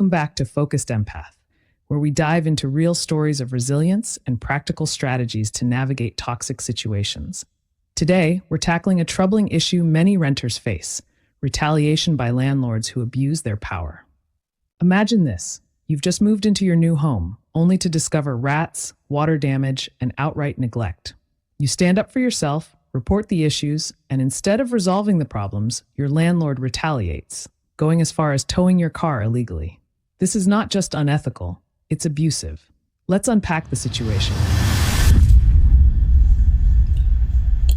Welcome back to Focused Empath, where we dive into real stories of resilience and practical strategies to navigate toxic situations. Today, we're tackling a troubling issue many renters face: retaliation by landlords who abuse their power. Imagine this: you've just moved into your new home, only to discover rats, water damage, and outright neglect. You stand up for yourself, report the issues, and instead of resolving the problems, your landlord retaliates, going as far as towing your car illegally. This is not just unethical, it's abusive. Let's unpack the situation.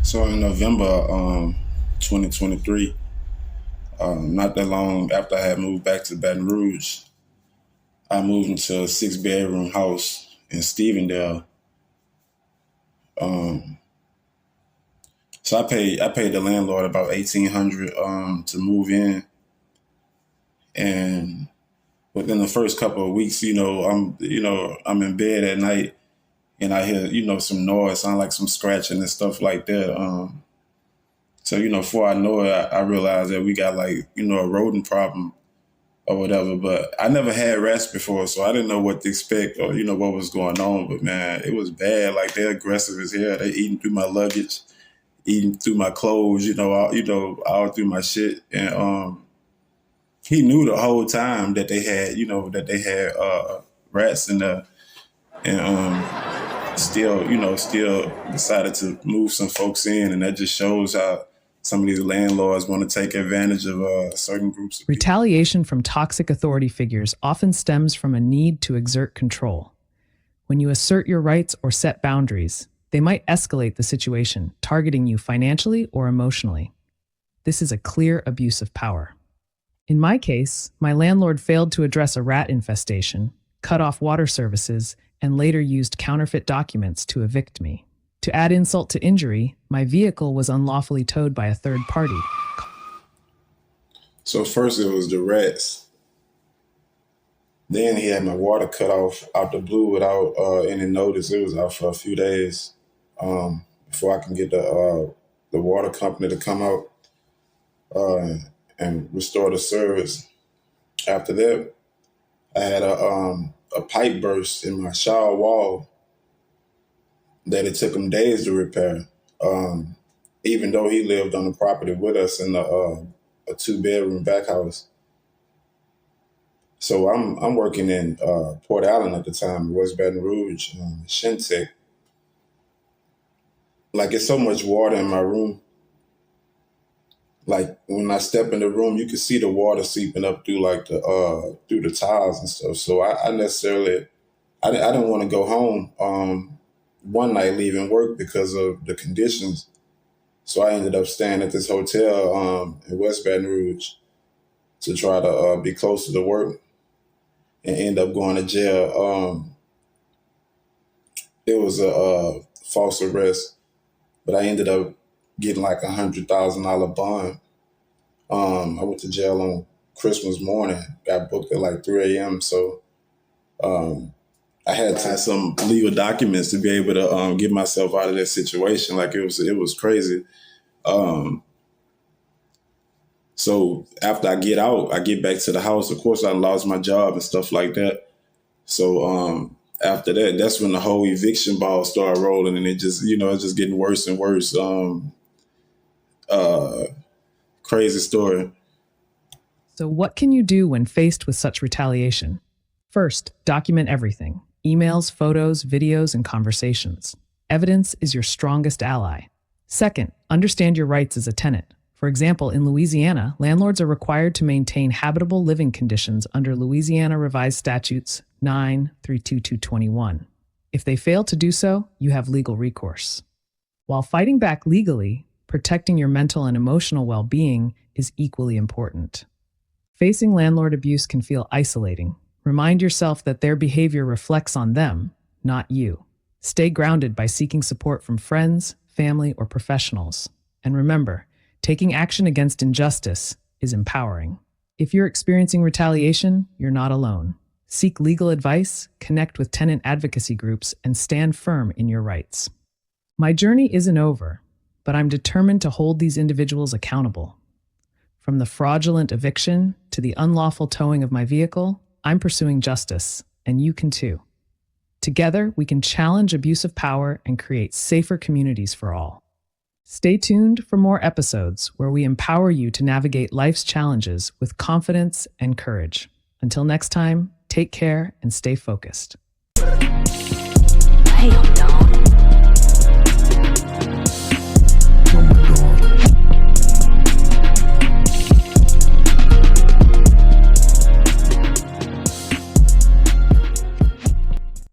So in November 2023, not that long after I had moved back to Baton Rouge, I moved into a 6-bedroom house in Stevendale. So I paid the landlord about $1,800 to move in, and within the first couple of weeks, I'm in bed at night and I hear some noise, sound like some scratching and stuff like that. So before I know it, I realized that we got a rodent problem or whatever. But I never had rats before, so I didn't know what to expect or what was going on. But man, it was bad. Like, they're aggressive as hell. They eating through my luggage, eating through my clothes, all through my shit. And he knew the whole time that they had rats in the, and still decided to move some folks in. And that just shows how some of these landlords want to take advantage of certain groups of people. Retaliation from toxic authority figures often stems from a need to exert control. When you assert your rights or set boundaries, they might escalate the situation, targeting you financially or emotionally. This is a clear abuse of power. In my case, my landlord failed to address a rat infestation, cut off water services, and later used counterfeit documents to evict me. To add insult to injury, my vehicle was unlawfully towed by a third party. So first it was the rats. Then he had my water cut off out the blue without any notice. It was out for a few days before I can get the water company to come out and restore the service. After that, I had a pipe burst in my shower wall that it took him days to repair, even though he lived on the property with us in a 2-bedroom back house. So I'm working in Port Allen at the time, West Baton Rouge, Shintech. Like, it's so much water in my room. Like, when I step in the room, you can see the water seeping up through through the tiles and stuff. So I didn't want to go home one night leaving work because of the conditions. So I ended up staying at this hotel in West Baton Rouge to try to be closer to work, and end up going to jail. It was a false arrest, but I ended up getting like $100,000 bond. I went to jail on Christmas morning, got booked at like 3 a.m. So I had to have some legal documents to be able to get myself out of that situation. Like, it was crazy. So after I get out, I get back to the house. Of course, I lost my job and stuff like that. So after that, that's when the whole eviction ball started rolling, and it's just getting worse and worse. Crazy story. So what can you do when faced with such retaliation? First, document everything: emails, photos, videos, and conversations. Evidence is your strongest ally. Second, understand your rights as a tenant. For example, in Louisiana, landlords are required to maintain habitable living conditions under Louisiana Revised Statutes 9-32221. If they fail to do so, you have legal recourse. While fighting back legally, protecting your mental and emotional well-being is equally important. Facing landlord abuse can feel isolating. Remind yourself that their behavior reflects on them, not you. Stay grounded by seeking support from friends, family, or professionals. And remember, taking action against injustice is empowering. If you're experiencing retaliation, you're not alone. Seek legal advice, connect with tenant advocacy groups, and stand firm in your rights. My journey isn't over, but I'm determined to hold these individuals accountable. From the fraudulent eviction to the unlawful towing of my vehicle, I'm pursuing justice, and you can too. Together, we can challenge abuse of power and create safer communities for all. Stay tuned for more episodes where we empower you to navigate life's challenges with confidence and courage. Until next time, take care and stay focused.